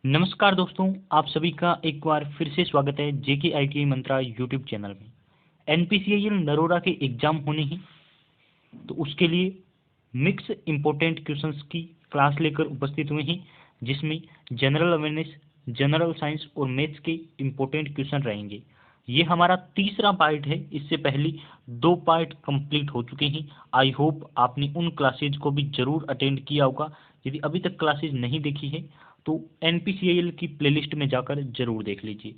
नमस्कार दोस्तों, आप सभी का एक बार फिर से स्वागत है जेके आईटीआई मंत्रा यूट्यूब चैनल में। एनपीसीआईएल नरोरा के एग्जाम होने ही, तो उसके लिए मिक्स इम्पोर्टेंट क्वेश्चंस की क्लास लेकर उपस्थित हुए हैं, जिसमें जनरल अवेयरनेस, जनरल साइंस और मैथ्स के इम्पोर्टेंट क्वेश्चन रहेंगे। ये हमारा तीसरा पार्ट है। इससे पहले 2 पार्ट कंप्लीट हो चुके हैं। आई होप आपने उन क्लासेज को भी जरूर अटेंड किया होगा। यदि अभी तक क्लासेज नहीं देखी है तो एनपीसीआईएल की प्लेलिस्ट में जाकर जरूर देख लीजिए।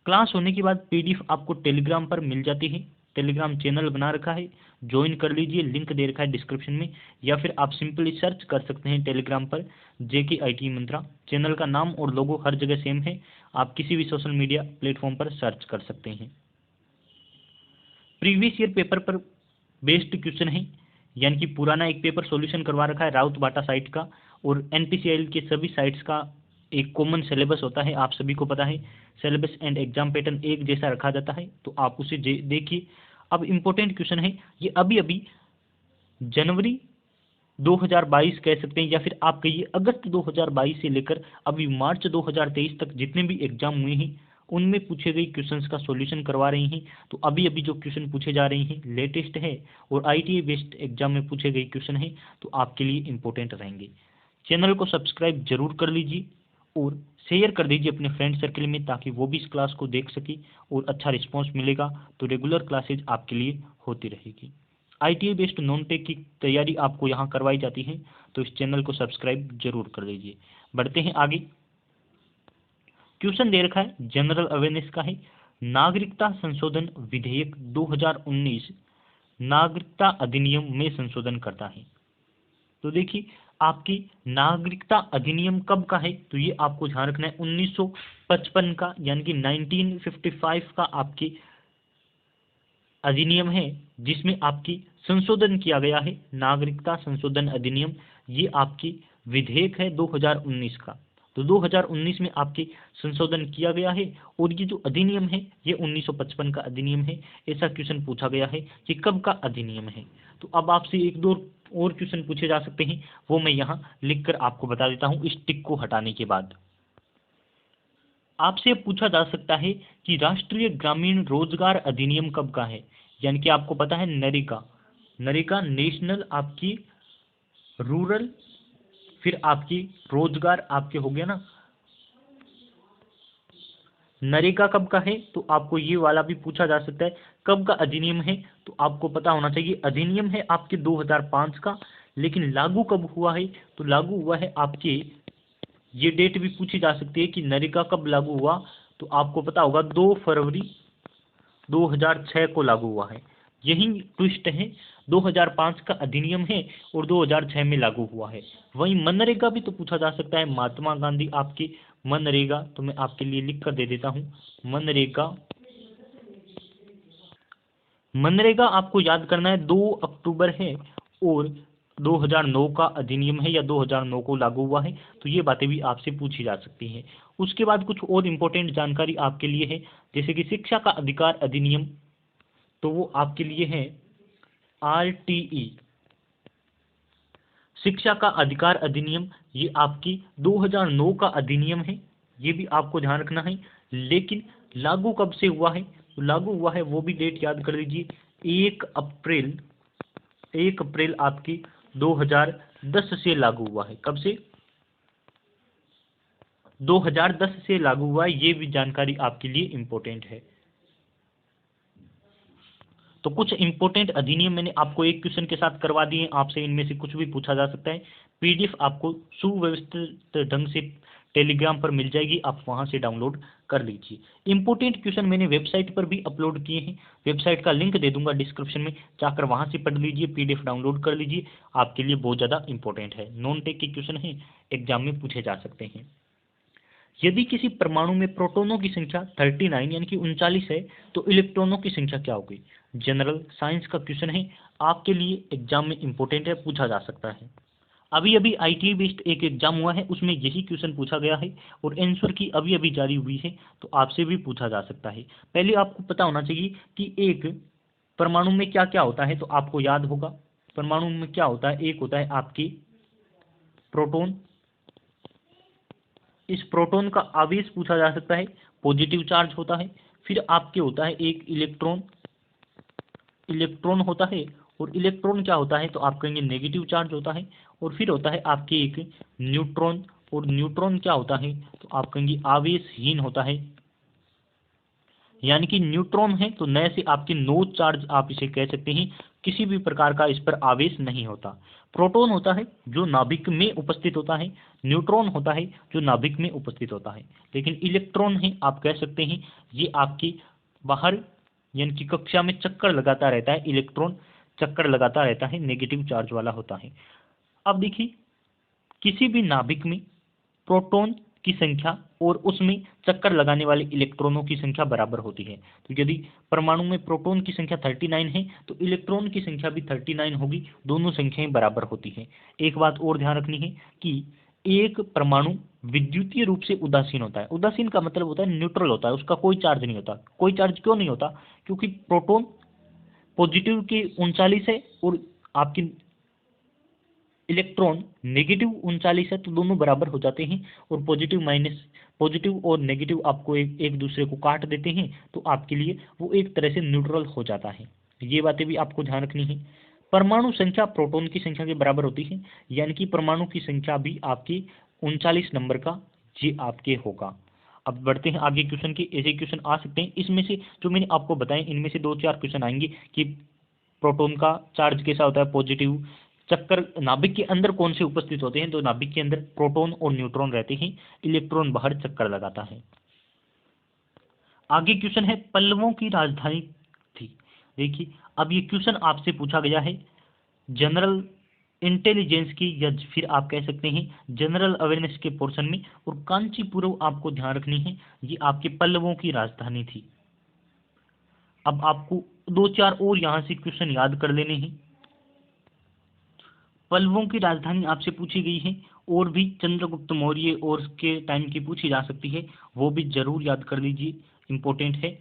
क्लास होने के बाद पीडीएफ आपको टेलीग्राम पर मिल जाती है। टेलीग्राम चैनल बना रखा है, ज्वाइन कर लीजिए, लिंक दे रखा है डिस्क्रिप्शन में, या फिर आप सिंपली सर्च कर सकते हैं टेलीग्राम पर जेके आईटी मंत्रा। चैनल का नाम और लोगो हर जगह सेम है, आप किसी भी सोशल मीडिया प्लेटफॉर्म पर सर्च कर सकते हैं। प्रीवियस ईयर पेपर पर बेस्ड क्वेश्चन है, यानी कि पुराना एक पेपर सॉल्यूशन करवा रखा है राउत बाटा साइट का, और एनपीसीआईएल के सभी साइट्स का एक कॉमन सिलेबस होता है, आप सभी को पता है। सिलेबस एंड एग्जाम पैटर्न एक जैसा रखा जाता है, तो आप उसे देखिए। अब इम्पोर्टेंट क्वेश्चन है, ये अभी अभी जनवरी 2022 कह सकते हैं, या फिर आप कहिए अगस्त 2022 से लेकर अभी मार्च 2023 तक जितने भी एग्जाम हुए हैं उनमें पूछे गए क्वेश्चंस का सॉल्यूशन करवा रहे हैं। तो अभी अभी जो क्वेश्चन पूछे जा रहे हैं लेटेस्ट है, और आईटीआई बेस्ड एग्जाम में पूछे गए क्वेश्चन है, तो आपके लिए इंपॉर्टेंट रहेंगे। चैनल को सब्सक्राइब जरूर कर लीजिए और शेयर कर दीजिए अपने फ्रेंड सर्कल में, ताकि वो भी इस क्लास को देख सके और अच्छा रिस्पॉन्स मिलेगा तो रेगुलर क्लासेज आपके लिए होती रहेगी। आईटीआई बेस्ड नॉन टेक की तैयारी आपको यहाँ करवाई जाती है, तो इस चैनल को सब्सक्राइब जरूर कर लीजिए। बढ़ते हैं आगे। क्वेश्चन दे रखा है, जनरल अवेयरनेस का है। नागरिकता संशोधन विधेयक 2019 नागरिकता अधिनियम में संशोधन करता है। तो देखिए, आपकी नागरिकता अधिनियम कब का है, तो ये आपको ध्यान रखना है 1955 का, यानी कि 1955 का आपकी अधिनियम है, जिसमें आपकी संशोधन किया गया है। नागरिकता संशोधन अधिनियम, ये आपकी विधेयक है 2019 का। तो 2019 में आपके संशोधन किया गया है, और ये जो अधिनियम है ये 1955 का अधिनियम है। ऐसा क्वेश्चन पूछा गया है कि कब का अधिनियम है। तो अब आपसे एक दो और क्वेश्चन पूछे जा सकते हैं, वो मैं यहाँ लिखकर आपको बता देता हूँ इस टिक को हटाने के बाद। आपसे पूछा जा सकता है कि राष्ट्रीय ग्रामीण रोजगार अधिनियम कब का है, यानी कि आपको पता है नरेगा। नरेगा नेशनल आपकी रूरल, फिर आपकी रोजगार आपके हो गया ना। नरेगा कब का है, तो आपको ये वाला भी पूछा जा सकता है कब का अधिनियम है। तो आपको पता होना चाहिए अधिनियम है आपके 2005 का, लेकिन लागू कब हुआ है, तो लागू हुआ है आपके, ये डेट भी पूछी जा सकती है कि नरेगा कब लागू हुआ। तो आपको पता होगा 2 फरवरी 2006 को लागू हुआ है। यही ट्विस्ट है, 2005 का अधिनियम है और 2006 में लागू हुआ है। वहीं मनरेगा भी तो पूछा जा सकता है, महात्मा गांधी आपकी मनरेगा, तो मैं आपके लिए लिख कर दे देता हूँ मनरेगा। मनरेगा आपको याद करना है 2 अक्टूबर है, और 2009 का अधिनियम है, या 2009 को लागू हुआ है। तो ये बातें भी आपसे पूछी जा सकती हैं। उसके बाद कुछ और इम्पोर्टेंट जानकारी आपके लिए है, जैसे कि शिक्षा का अधिकार अधिनियम, तो वो आपके लिए है आरटीई, शिक्षा का अधिकार अधिनियम। ये आपकी 2009 का अधिनियम है, ये भी आपको ध्यान रखना है। लेकिन लागू कब से हुआ है, तो लागू हुआ है वो भी डेट याद कर लीजिए, 1 अप्रैल, 1 अप्रैल आपकी 2010 से लागू हुआ है। कब से, 2010 से लागू हुआ है। ये भी जानकारी आपके लिए इंपॉर्टेंट है। तो कुछ इंपॉर्टेंट अधिनियम मैंने आपको एक क्वेश्चन के साथ करवा दिए, आपसे इनमें से कुछ भी पूछा जा सकता है। पीडीएफ आपको सुव्यवस्थित ढंग से टेलीग्राम पर मिल जाएगी, आप वहां से डाउनलोड कर लीजिए। इंपॉर्टेंट क्वेश्चन मैंने वेबसाइट पर भी अपलोड किए हैं, वेबसाइट का लिंक दे दूंगा डिस्क्रिप्शन में, जाकर वहां से पढ़ लीजिए, पीडीएफ डाउनलोड कर लीजिए। आपके लिए बहुत ज़्यादा इंपॉर्टेंट है, नॉन टेक के क्वेश्चन है, एग्जाम में पूछे जा सकते हैं। यदि किसी परमाणु में प्रोटॉनों की संख्या 39 यानी कि 39 है, तो इलेक्ट्रॉनों की संख्या क्या होगी। जनरल साइंस का क्वेश्चन है, आपके लिए एग्जाम में इंपॉर्टेंट है, पूछा जा सकता है। अभी अभी आईटीआई बेस्ड एक एग्जाम हुआ है, उसमें यही क्वेश्चन पूछा गया है, और आंसर की अभी अभी जारी हुई है, तो आपसे भी पूछा जा सकता है। पहले आपको पता होना चाहिए कि एक परमाणु में क्या क्या होता है, तो आपको याद होगा परमाणु में क्या होता है। एक होता है आपकी प्रोटॉन, इस प्रोटॉन का आवेश पूछा जा सकता है, पॉजिटिव चार्ज होता है। फिर आपके होता है एक इलेक्ट्रॉन, इलेक्ट्रॉन होता है, और इलेक्ट्रॉन क्या होता है तो आप कहेंगे नेगेटिव चार्ज होता है। और फिर होता है आपके एक न्यूट्रॉन, और न्यूट्रॉन क्या होता है तो आप कहेंगे आवेशहीन होता है, यानी कि न्यूट्रॉन है तो नए से आपके नो चार्ज आप इसे कह सकते हैं, किसी भी प्रकार का इस पर आवेश नहीं होता। प्रोटॉन होता है जो नाभिक में उपस्थित होता है, न्यूट्रॉन होता है जो नाभिक में उपस्थित होता है, लेकिन इलेक्ट्रॉन है आप कह सकते हैं ये आपके बाहर यानी कि कक्षा में चक्कर लगाता रहता है, इलेक्ट्रॉन चक्कर लगाता रहता है, नेगेटिव चार्ज वाला होता है। अब देखिए किसी भी नाभिक में प्रोटॉन की संख्या और उसमें चक्कर लगाने वाले इलेक्ट्रॉनों की संख्या बराबर होती है। तो यदि परमाणु में प्रोटॉन की संख्या 39 है तो इलेक्ट्रॉन की संख्या भी 39 होगी, दोनों संख्याएं बराबर होती हैं। एक बात और ध्यान रखनी है कि एक परमाणु विद्युतीय रूप से उदासीन होता है। उदासीन का मतलब होता है न्यूट्रल होता है, उसका कोई चार्ज नहीं होता। कोई चार्ज क्यों नहीं होता? क्योंकि प्रोटॉन पॉजिटिव के 39 है और आपकी इलेक्ट्रॉन नेगेटिव 39 है, तो दोनों बराबर हो जाते हैं, और पॉजिटिव माइनस पॉजिटिव और नेगेटिव आपको एक दूसरे को काट देते हैं, तो आपके लिए वो एक तरह से न्यूट्रल हो जाता है। ये बातें भी आपको ध्यान रखनी है। परमाणु संख्या प्रोटॉन की संख्या के बराबर होती है, यानी कि परमाणु की संख्या भी आपकी 39 नंबर का ये आपके होगा। अब बढ़ते हैं आगे क्वेश्चन के। ऐसे क्वेश्चन आ सकते हैं, इसमें से जो मैंने आपको बताए इनमें से 2-4 क्वेश्चन आएंगे कि प्रोटॉन का चार्ज कैसा होता है, पॉजिटिव, चक्कर नाभिक के अंदर कौन से उपस्थित होते हैं, तो नाभिक के अंदर प्रोटॉन और न्यूट्रॉन रहते हैं, इलेक्ट्रॉन बाहर चक्कर लगाता है। आगे क्वेश्चन है पल्लवों की राजधानी थी। देखिए अब ये क्वेश्चन आपसे पूछा गया है जनरल इंटेलिजेंस की, या फिर आप कह सकते हैं जनरल अवेयरनेस के पोर्शन में, और कांचीपुरम आपको ध्यान रखनी है, ये आपके पल्लवों की राजधानी थी। अब आपको 2-4 और यहां से क्वेश्चन याद कर लेने हैं। पल्लवों की राजधानी आपसे पूछी गई है, और भी चंद्रगुप्त मौर्य और उसके टाइम की पूछी जा सकती है, वो भी जरूर याद कर लीजिए, इंपॉर्टेंट है।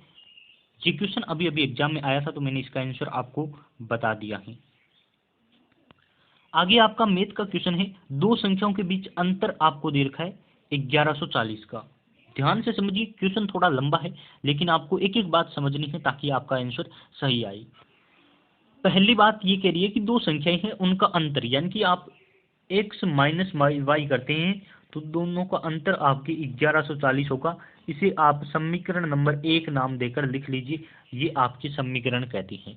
ये क्वेश्चन अभी अभी एग्जाम में आया था तो मैंने इसका आंसर आपको बता दिया है। आगे आपका मैथ का क्वेश्चन है, दो संख्याओं के बीच अंतर आपको दे रखा है 1140 का। ध्यान से समझिए, क्वेश्चन थोड़ा लंबा है लेकिन आपको एक एक बात समझनी है ताकि आपका आंसर सही आए। पहली बात ये कह रही है कि दो संख्याएं हैं उनका अंतर, यानी कि आप x माइनस वाई करते हैं तो दोनों का अंतर आपके 1140 होगा। इसे आप समीकरण नंबर 1 नाम देकर लिख लीजिए, ये आपकी समीकरण कहती है।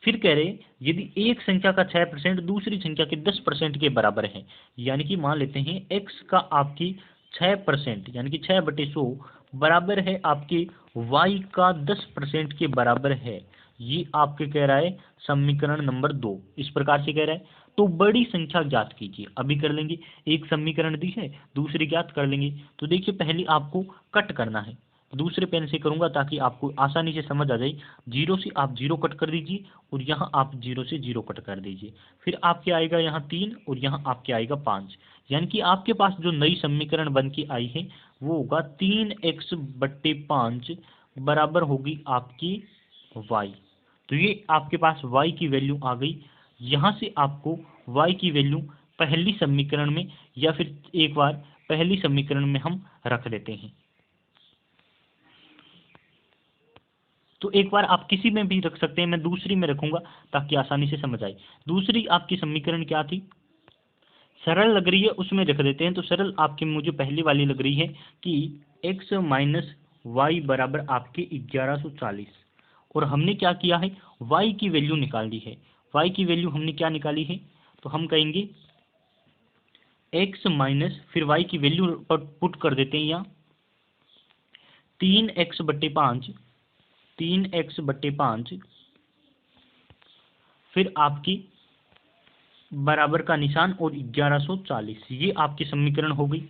फिर कह रहे यदि एक संख्या का 6% दूसरी संख्या के 10% के बराबर है, यानी कि मान लेते हैं x का आपकी 6% यानी कि 6/100 बराबर है आपके y का 10% के बराबर है, ये आपके कह रहा है समीकरण नंबर 2 इस प्रकार से कह रहा है। तो बड़ी संख्या ज्ञात कीजिए, अभी कर लेंगे। एक समीकरण दी है, दूसरी ज्ञात कर लेंगे। तो देखिए पहले आपको कट करना है, दूसरे पेन से करूंगा ताकि आपको आसानी से समझ आ जाए। 0 से आप 0 कट कर दीजिए और यहाँ आप 0 से 0 कट कर दीजिए। फिर आपके आएगा यहाँ 3 और यहाँ आपके आएगा 5, यानी कि आपके पास जो नई समीकरण बन के आई है वो होगा 3x/5 बराबर होगी आपकी y। तो ये आपके पास y की वैल्यू आ गई। यहाँ से आपको y की वैल्यू पहली समीकरण में, या फिर एक बार पहली समीकरण में हम रख देते हैं। तो एक बार आप किसी में भी रख सकते हैं, मैं दूसरी में रखूंगा ताकि आसानी से समझ आए। दूसरी आपकी समीकरण क्या थी, सरल लग रही है उसमें रख देते हैं। तो सरल आपकी मुझे पहली वाली लग रही है कि x माइनस वाई बराबर आपके 1140, और हमने क्या किया है y की वैल्यू निकाल दी है। y की वैल्यू हमने क्या निकाली है, तो हम कहेंगे x माइनस फिर y की वैल्यू पुट कर देते हैं यहाँ 3x/5, 3x/5 फिर आपकी बराबर का निशान और 1140, ये आपकी समीकरण हो गई।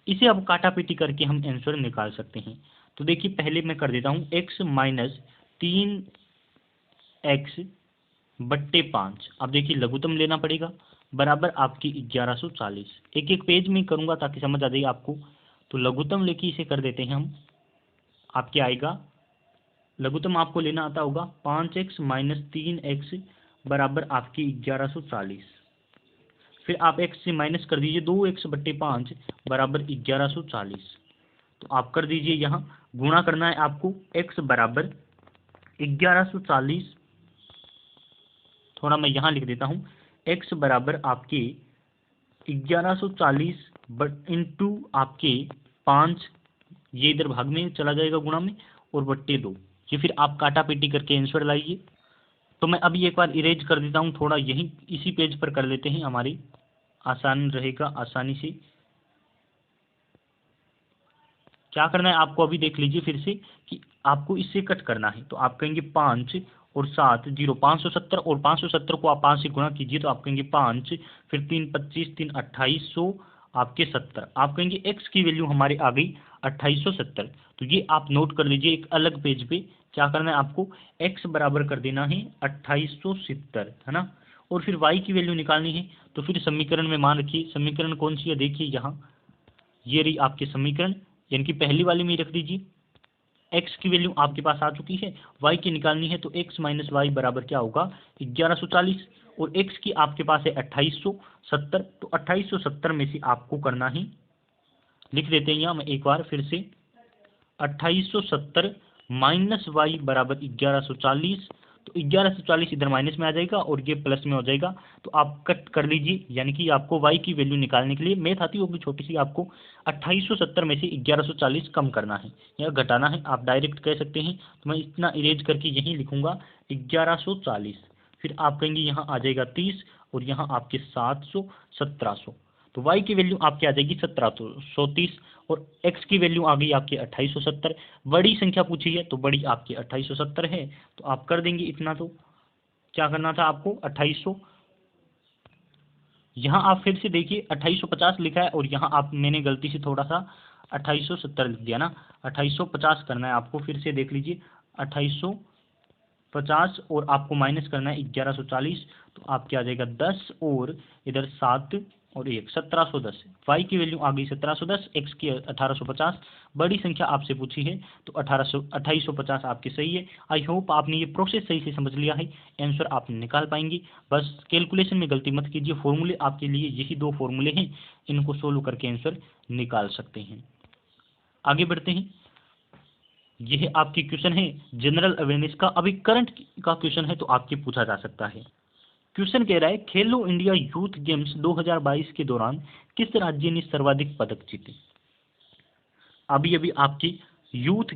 इसे अब काटापीटी करके हम आंसर निकाल सकते हैं। तो देखिए पहले मैं कर देता हूँ x माइनस 3x/5। अब देखिए लघुत्तम लेना पड़ेगा, बराबर आपकी 1140। एक एक पेज में करूंगा ताकि समझ आ जाए आपको। तो लघुत्तम लेके इसे कर देते हैं हम, आपके आएगा लघुत्तम आपको लेना आता होगा 5x माइनस 3x बराबर आपकी 1140। फिर आप x से माइनस कर दीजिए 2x/5 बराबर 1140। तो आप कर दीजिए, यहाँ गुणा करना है आपको, x बराबर 1140, थोड़ा मैं यहाँ लिख देता हूँ, x बराबर आपके 1140 इंटू आपके 5, ये इधर भाग में चला जाएगा गुणा में, और बट्टे 2। ये फिर आप काटा पेटी करके आंसर लाइए। तो मैं अभी एक बार इरेज कर देता हूँ, थोड़ा यही इसी पेज पर कर लेते हैं, हमारी आसान रहेगा, आसानी से। क्या करना है आपको, अभी देख लीजिए फिर से कि आपको इससे कट करना है। तो आप कहेंगे 5 और 7 0, 570, और 570 को आप 5 से गुणा कीजिए, तो आप कहेंगे 5, फिर 3 25, 3 2800, आपके 70। आप कहेंगे x की वैल्यू हमारी आ गई 2870। तो ये आप नोट कर लीजिए एक अलग पेज पे। क्या करना है आपको, x बराबर कर देना है 2870, है ना। और फिर y की वैल्यू निकालनी है। तो फिर समीकरण में मान रखिए, समीकरण कौन सी है, देखिए यहाँ, ये रही आपकी समीकरण, यानी कि पहली वाली में रख दीजिए। x की वैल्यू आपके पास आ चुकी है, y की निकालनी है, तो x माइनस वाई बराबर क्या होगा, 1140, और x की आपके पास है 2870। तो 2870 में से आपको करना ही, लिख देते हैं यहाँ मैं एक बार फिर से, 2870 माइनस वाई बराबर 1140। तो 1140 इधर माइनस में आ जाएगा और ये प्लस में हो जाएगा। तो आप कट कर लीजिए, यानी कि आपको y की वैल्यू निकालने के लिए मेथ आती होगी छोटी सी, आपको 2870 में से 1140 कम करना है या घटाना है, आप डायरेक्ट कह सकते हैं। तो मैं इतना इरेज करके यहीं लिखूंगा 1140, फिर आप कहेंगे यहाँ आ जाएगा 30, और यहाँ आपके 700 1700। तो y की वैल्यू आपकी आ जाएगी 1730, और x की वैल्यू आ गई आपकी 2870। बड़ी संख्या पूछी है तो बड़ी आपकी 2870 है, तो आप कर देंगे इतना। तो क्या करना था आपको, 2800, यहाँ आप फिर से देखिए 2850 लिखा है, और यहाँ आप मैंने गलती से थोड़ा सा 2870 लिख दिया ना, 2850 करना है आपको, फिर से देख लीजिए 2850, और आपको माइनस करना है 1140। तो आपके आ जाएगा 10, और इधर 7 और 1, 1710। y की वैल्यू आ गई 1710, x की 1850। बड़ी संख्या आपसे पूछी है तो 2850 आपकी सही है। आई होप आपने ये प्रोसेस सही से समझ लिया है, आंसर आप निकाल पाएंगे। बस कैलकुलेशन में गलती मत कीजिए, फॉर्मूले आपके लिए यही 2 फॉर्मूले हैं, इनको सोल्व करके आंसर निकाल सकते हैं। आगे बढ़ते हैं। यह आपकी क्वेश्चन है जनरल अवेयरनेस का, अभी करंट का क्वेश्चन है तो आपके पूछा जा सकता है। क्वेश्चन कह रहा है, खेलो इंडिया यूथ गेम्स 2022 के दौरान किस राज्य ने सर्वाधिक पदक जीते। अभी अभी आपकी यूथ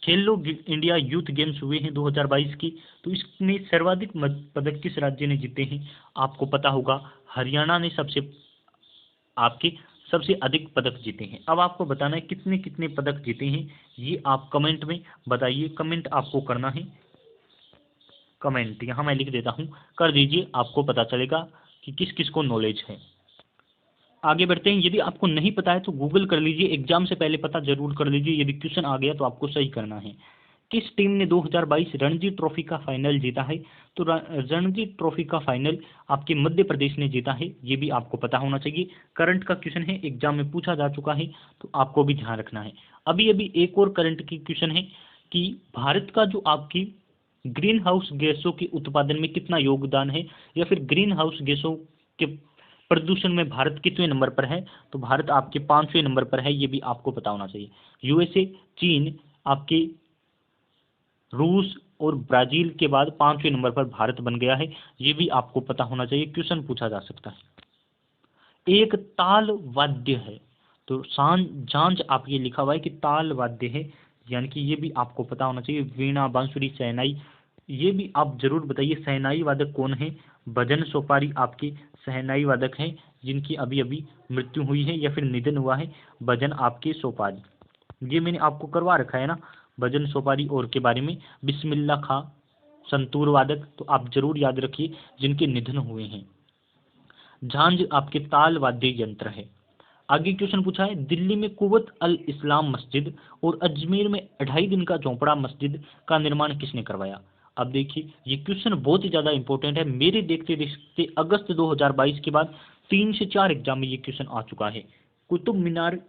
खेलो इंडिया यूथ गेम्स हुए हैं 2022 की, तो इसमें सर्वाधिक पदक किस राज्य ने जीते हैं। आपको पता होगा हरियाणा ने आपके सबसे अधिक पदक जीते हैं। अब आपको बताना है कितने कितने पदक जीते हैं, ये आप कमेंट में बताइए। कमेंट आपको करना है, कमेंट यहाँ मैं लिख देता हूँ, कर दीजिए, आपको पता चलेगा कि किस किस को नॉलेज है। आगे बढ़ते हैं। यदि आपको नहीं पता है तो गूगल कर लीजिए, एग्जाम से पहले पता जरूर कर लीजिए। यदि क्वेश्चन आ गया तो आपको सही करना है। किस टीम ने 2022 रणजी ट्रॉफी का फाइनल जीता है। तो रणजी ट्रॉफी का फाइनल आपके मध्य प्रदेश ने जीता है, ये भी आपको पता होना चाहिए। करंट का क्वेश्चन है, एग्जाम में पूछा जा चुका है, तो आपको भी ध्यान रखना है। अभी अभी एक और करंट की क्वेश्चन है कि भारत का जो आपकी ग्रीन हाउस गैसों के उत्पादन में कितना योगदान है, या फिर ग्रीन हाउस गैसों के प्रदूषण में भारत कितवें नंबर पर है। तो भारत आपके 5वें नंबर पर है, ये भी आपको पता होना चाहिए। यूएसए, चीन, आपके रूस और ब्राजील के बाद 5वें नंबर पर भारत बन गया है, ये भी आपको पता होना चाहिए, क्वेश्चन पूछा जा सकता है। एक ताल वाद्य है, तो झांझ आप ये लिखा हुआ है कि ताल वाद्य है, यानी कि ये भी आपको पता होना चाहिए। वीणा, बांसुरी, शहनाई, ये भी आप जरूर बताइए। शहनाई वादक कौन है। भजन सोपारी आपके शहनाई वादक हैं, जिनकी अभी अभी मृत्यु हुई है या फिर निधन हुआ है। भजन आपके सोपारी, ये मैंने आपको करवा रखा है ना, भजन सोपारी और के बारे में। बिस्मिल्लाह खां संतूर वादक, तो आप जरूर याद रखिए जिनके निधन हुए हैं। झांझ आपके ताल वाद्य यंत्र है। आगे क्वेश्चन पूछा है, दिल्ली में कुवत अल इस्लाम मस्जिद और अजमेर में 2.5 दिन का झोंपड़ा मस्जिद का निर्माण किसने करवाया। अब देखिए ये क्वेश्चन बहुत ही ज्यादा इंपॉर्टेंट है, मेरे देखते देखते अगस्त 2022 के बाद 3 से 4 एग्जाम में ये क्वेश्चन आ चुका है। कुतुब मीनार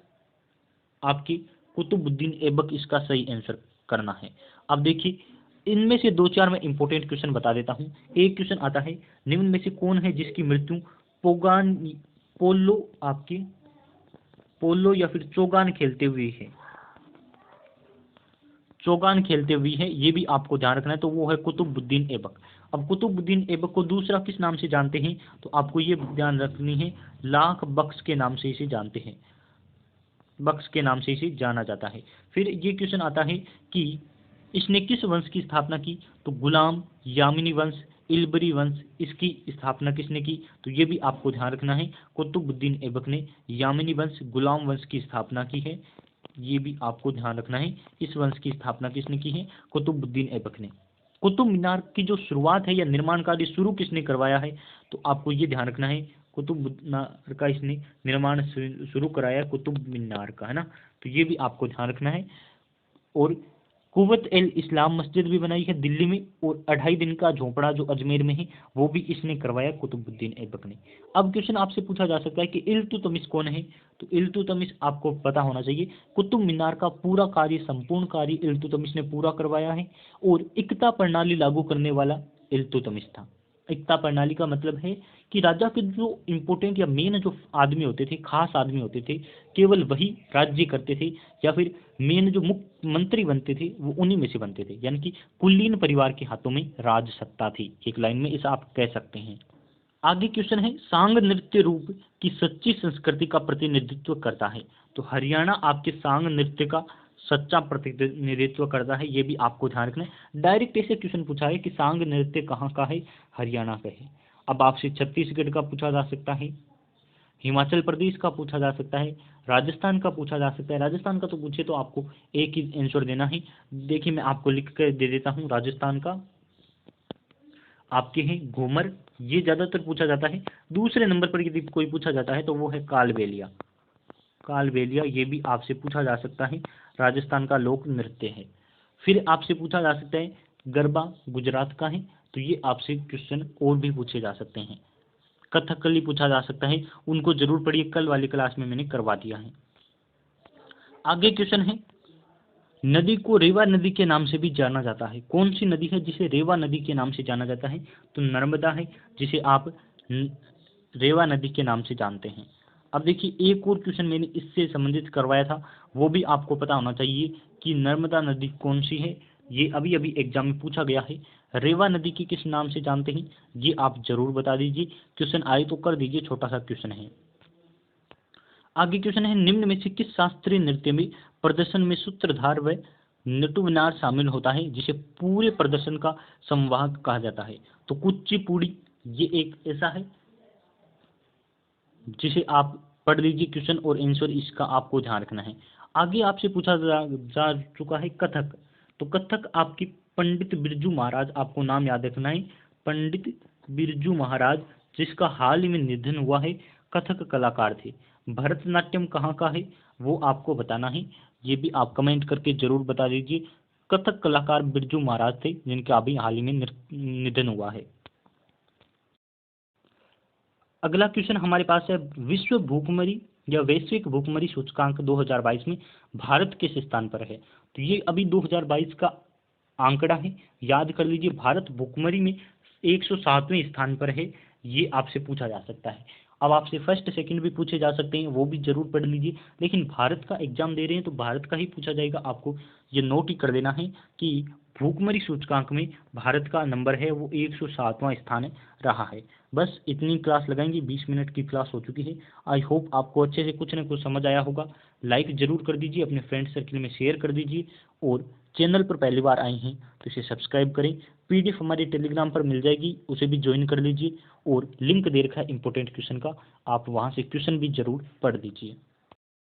आपकी कुतुबुद्दीन ऐबक इसका सही आंसर करना है। अब देखिए इनमें से 2-4 मैं इंपॉर्टेंट क्वेश्चन बता देता हूँ। एक क्वेश्चन आता है, निम्न में से कौन है जिसकी मृत्यु पोलो या फिर चोगान खेलते हुए है। चौगान खेलते हुए है, ये भी आपको ध्यान रखना है, तो वो है कुतुबुद्दीन ऐबक। अब कुतुबुद्दीन ऐबक को दूसरा किस नाम से जानते हैं, तो आपको ये ध्यान रखनी है, लाख बख्श के नाम से इसे जानते हैं, बख्श के नाम से इसे जाना जाता है। फिर ये क्वेश्चन आता है कि इसने किस वंश की स्थापना की, तो गुलाम, यामिनी वंश, इल्बरी वंश, इसकी स्थापना किसने की, तो ये भी आपको ध्यान रखना है, कुतुबुद्दीन ऐबक ने यामिनी वंश, गुलाम वंश की स्थापना की है। ये भी आपको ध्यान रखना है, इस वंश की स्थापना किसने की है, कुतुबुद्दीन ऐबक ने। कुतुब मीनार की जो शुरुआत है या निर्माण कार्य शुरू किसने करवाया है, तो आपको ये ध्यान रखना है, कुतुब मीनार का इसने निर्माण शुरू कराया, कुतुब मीनार का, है ना, तो ये भी आपको ध्यान रखना है। और कुव्वत एल इस्लाम मस्जिद भी बनाई है दिल्ली में, और 2.5 दिन का झोपड़ा जो अजमेर में है वो भी इसने करवाया, कुतुबुद्दीन ऐबक ने। अब क्वेश्चन आपसे पूछा जा सकता है कि इल्तुतमिश कौन है, तो इल्तुतमिश आपको पता होना चाहिए, कुतुब मीनार का पूरा कार्य, संपूर्ण कार्य इल्तुतमिश ने पूरा करवाया है, और इक्ता प्रणाली लागू करने वाला इल्तुतमिश था। इक्ता प्रणाली का मतलब है कि राजा के जो इम्पोर्टेंट या मेन जो आदमी होते थे, खास आदमी होते थे, केवल वही राज्य करते थे, या फिर मेन जो मुख्य मंत्री बनते थे वो उन्हीं में से बनते थे, यानी कि कुलीन परिवार के हाथों में राज सत्ता थी, एक लाइन में इसे आप कह सकते हैं। आगे क्वेश्चन है, सांग नृत्य रूप की सच्ची संस्कृति का प्रतिनिधित्व करता है, तो हरियाणा आपके सांग नृत्य का सच्चा प्रतिनिधित्व करता है, ये भी आपको ध्यान रखना है। डायरेक्ट ऐसे क्वेश्चन पूछा है कि सांग नृत्य कहाँ का है, हरियाणा का है। अब आपसे छत्तीसगढ़ का पूछा जा सकता है, हिमाचल प्रदेश का पूछा जा सकता है, राजस्थान का पूछा जा सकता है। राजस्थान का तो पूछे तो आपको एक ही आंसर देना है। देखिए मैं आपको लिख कर दे देता हूँ, राजस्थान का आपके हैं घूमर, ये ज्यादातर पूछा जाता है। दूसरे नंबर पर यदि कोई पूछा जाता है तो वो है कालबेलिया, कालबेलिया ये भी आपसे पूछा जा सकता है, राजस्थान का लोक नृत्य है। फिर आपसे पूछा जा सकता है गरबा गुजरात का है, तो ये आपसे क्वेश्चन और भी पूछे जा सकते हैं। कथकली पूछा जा सकता है, उनको जरूर पढ़िए, कल वाली क्लास में मैंने करवा दिया है। आगे क्वेश्चन है, नदी को रेवा नदी के नाम से भी जाना जाता है, कौन सी नदी है जिसे रेवा नदी के नाम से जाना जाता है, तो नर्मदा है, जिसे आप रेवा नदी के नाम से जानते हैं। अब देखिए एक और क्वेश्चन मैंने इससे संबंधित करवाया था, वो भी आपको पता होना चाहिए कि नर्मदा नदी कौन सी है, ये अभी अभी एग्जाम में पूछा गया है। रेवा नदी की किस नाम से जानते हैं, ये आप जरूर बता दीजिए, क्वेश्चन आए तो कर दीजिए, छोटा सा क्वेश्चन है। आगे क्वेश्चन है, निम्न में से किस शास्त्रीय नृत्य में प्रदर्शन में सूत्रधार व नटुवनार शामिल होता है, जिसे पूरे प्रदर्शन का संवाहक कहा जाता है, तो कुचिपुड़ी ये एक ऐसा है, जिसे आप पढ़ लीजिए क्वेश्चन और आंसर इसका आपको ध्यान रखना है। आगे आपसे पूछा जा चुका है कथक, तो कथक आपकी पंडित बिरजू महाराज, आपको नाम याद रखना है, पंडित बिरजू महाराज, जिसका हाल ही में निधन हुआ है, कथक कलाकार थे। भरतनाट्यम कहाँ का है वो आपको बताना है, ये भी आप कमेंट करके जरूर बता दीजिए। कथक कलाकार बिरजू महाराज थे, जिनका अभी हाल ही में निधन हुआ है। अगला क्वेश्चन हमारे पास है, विश्व भूखमरी या वैश्विक भूखमरी सूचकांक 2022 में भारत किस स्थान पर है, तो ये अभी 2022 का आंकड़ा है, याद कर लीजिए। भारत भूखमरी में 107वें स्थान पर है, ये आपसे पूछा जा सकता है। अब आपसे फर्स्ट सेकंड भी पूछे जा सकते हैं, वो भी जरूर पढ़ लीजिए, लेकिन भारत का एग्जाम दे रहे हैं तो भारत का ही पूछा जाएगा। आपको ये नोट ही कर देना है कि भूखमरी सूचकांक में भारत का नंबर है वो 107वां स्थान रहा है। बस इतनी क्लास लगाएंगे, 20 मिनट की क्लास हो चुकी है। आई होप आपको अच्छे से कुछ न कुछ समझ आया होगा। लाइक जरूर कर दीजिए, अपने फ्रेंड सर्कल में शेयर कर दीजिए, और चैनल पर पहली बार आए हैं तो इसे सब्सक्राइब करें। पीडीएफ हमारे टेलीग्राम पर मिल जाएगी, उसे भी ज्वाइन कर लीजिए, और लिंक दे रखा है इंपॉर्टेंट क्वेश्चन का, आप वहां से क्वेश्चन भी जरूर पढ़ दीजिए।